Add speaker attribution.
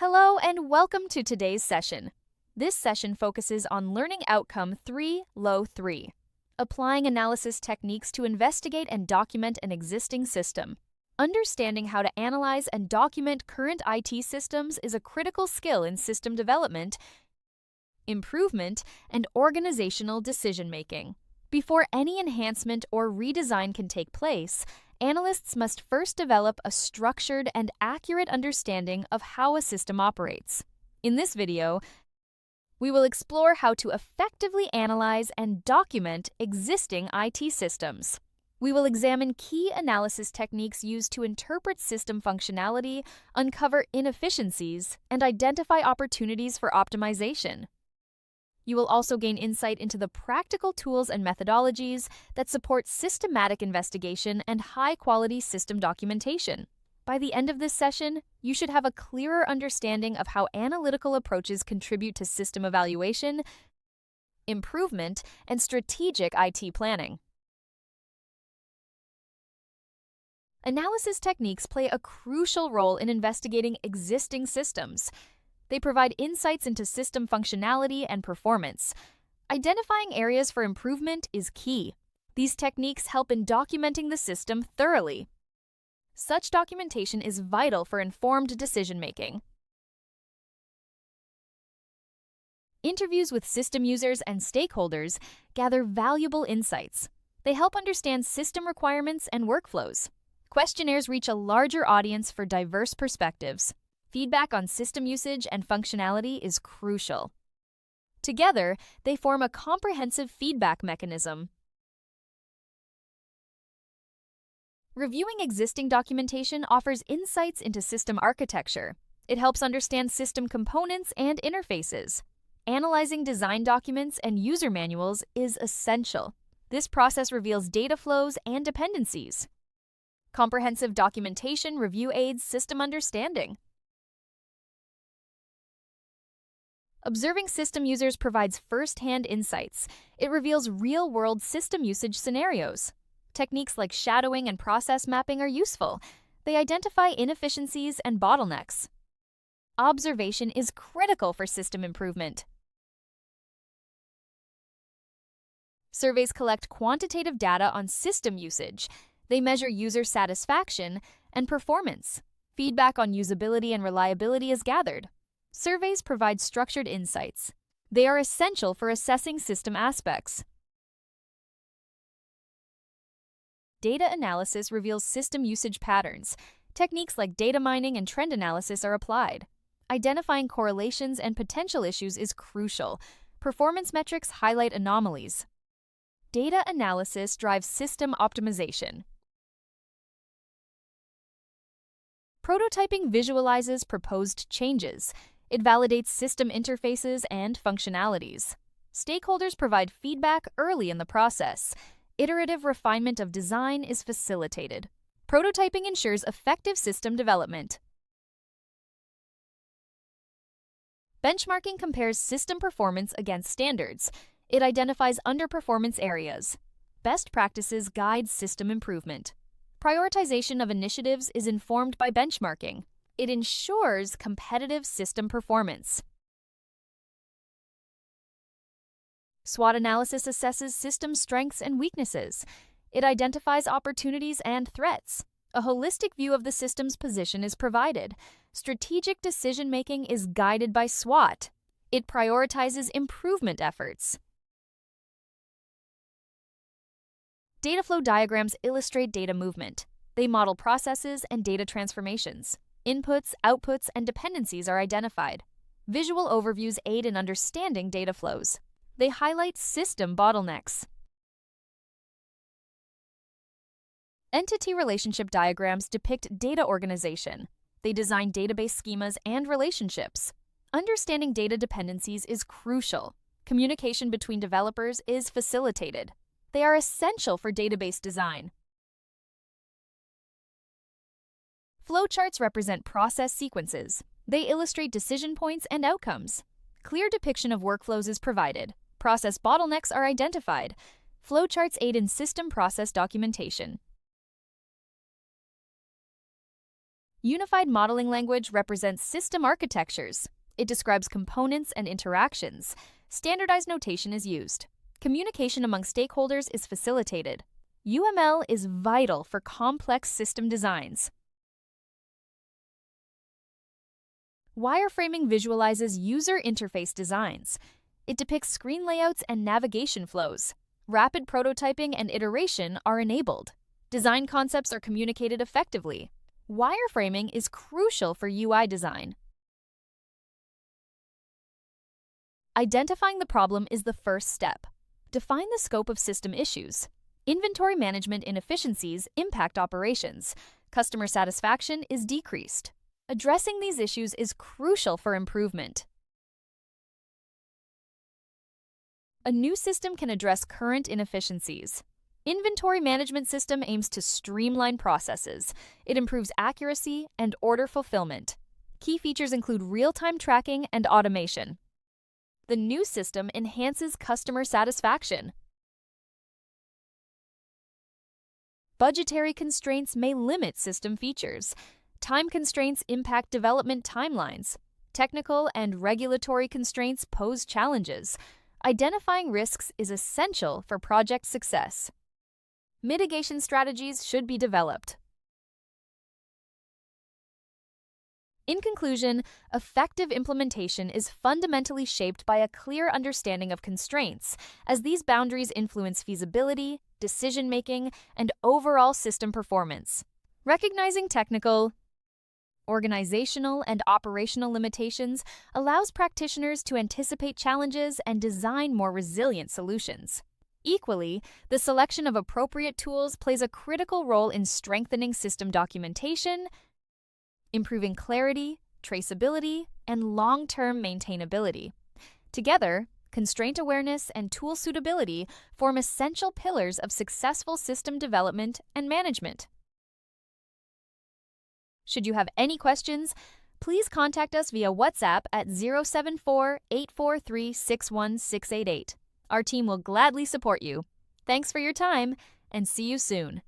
Speaker 1: Hello and welcome to today's session. This session focuses on Learning Outcome 3, LO3, applying analysis techniques to investigate and document an existing system. Understanding how to analyze and document current IT systems is a critical skill in system development, improvement, and organizational decision-making. Before any enhancement or redesign can take place, analysts must first develop a structured and accurate understanding of how a system operates. In this video, we will explore how to effectively analyze and document existing IT systems. We will examine key analysis techniques used to interpret system functionality, uncover inefficiencies, and identify opportunities for optimization. You will also gain insight into the practical tools and methodologies that support systematic investigation and high-quality system documentation. By the end of this session, you should have a clearer understanding of how analytical approaches contribute to system evaluation, improvement, and strategic IT planning. Analysis techniques play a crucial role in investigating existing systems. They provide insights into system functionality and performance. Identifying areas for improvement is key. These techniques help in documenting the system thoroughly. Such documentation is vital for informed decision-making. Interviews with system users and stakeholders gather valuable insights. They help understand system requirements and workflows. Questionnaires reach a larger audience for diverse perspectives. Feedback on system usage and functionality is crucial. Together, they form a comprehensive feedback mechanism. Reviewing existing documentation offers insights into system architecture. It helps understand system components and interfaces. Analyzing design documents and user manuals is essential. This process reveals data flows and dependencies. Comprehensive documentation review aids system understanding. Observing system users provides first-hand insights. It reveals real-world system usage scenarios. Techniques like shadowing and process mapping are useful. They identify inefficiencies and bottlenecks. Observation is critical for system improvement. Surveys collect quantitative data on system usage. They measure user satisfaction and performance. Feedback on usability and reliability is gathered. Surveys provide structured insights. They are essential for assessing system aspects. Data analysis reveals system usage patterns. Techniques like data mining and trend analysis are applied. Identifying correlations and potential issues is crucial. Performance metrics highlight anomalies. Data analysis drives system optimization. Prototyping visualizes proposed changes. It validates system interfaces and functionalities. Stakeholders provide feedback early in the process. Iterative refinement of design is facilitated. Prototyping ensures effective system development. Benchmarking compares system performance against standards. It identifies underperformance areas. Best practices guide system improvement. Prioritization of initiatives is informed by benchmarking. It ensures competitive system performance. SWOT analysis assesses system strengths and weaknesses. It identifies opportunities and threats. A holistic view of the system's position is provided. Strategic decision-making is guided by SWOT. It prioritizes improvement efforts. Data flow diagrams illustrate data movement. They model processes and data transformations. Inputs, outputs, and dependencies are identified. Visual overviews aid in understanding data flows. They highlight system bottlenecks. Entity relationship diagrams depict data organization. They design database schemas and relationships. Understanding data dependencies is crucial. Communication between developers is facilitated. They are essential for database design. Flowcharts represent process sequences. They illustrate decision points and outcomes. Clear depiction of workflows is provided. Process bottlenecks are identified. Flowcharts aid in system process documentation. Unified modeling language represents system architectures. It describes components and interactions. Standardized notation is used. Communication among stakeholders is facilitated. UML is vital for complex system designs. Wireframing visualizes user interface designs. It depicts screen layouts and navigation flows. Rapid prototyping and iteration are enabled. Design concepts are communicated effectively. Wireframing is crucial for UI design. Identifying the problem is the first step. Define the scope of system issues. Inventory management inefficiencies impact operations. Customer satisfaction is decreased. Addressing these issues is crucial for improvement. A new system can address current inefficiencies. Inventory management system aims to streamline processes. It improves accuracy and order fulfillment. Key features include real-time tracking and automation. The new system enhances customer satisfaction. Budgetary constraints may limit system features. Time constraints impact development timelines. Technical and regulatory constraints pose challenges. Identifying risks is essential for project success. Mitigation strategies should be developed. In conclusion, effective implementation is fundamentally shaped by a clear understanding of constraints, as these boundaries influence feasibility, decision-making, and overall system performance. Recognizing technical, organizational, and operational limitations allows practitioners to anticipate challenges and design more resilient solutions. Equally, the selection of appropriate tools plays a critical role in strengthening system documentation, improving clarity, traceability, and long-term maintainability. Together, constraint awareness and tool suitability form essential pillars of successful system development and management. Should you have any questions, please contact us via WhatsApp at 074-843-61688. Our team will gladly support you. Thanks for your time, and see you soon.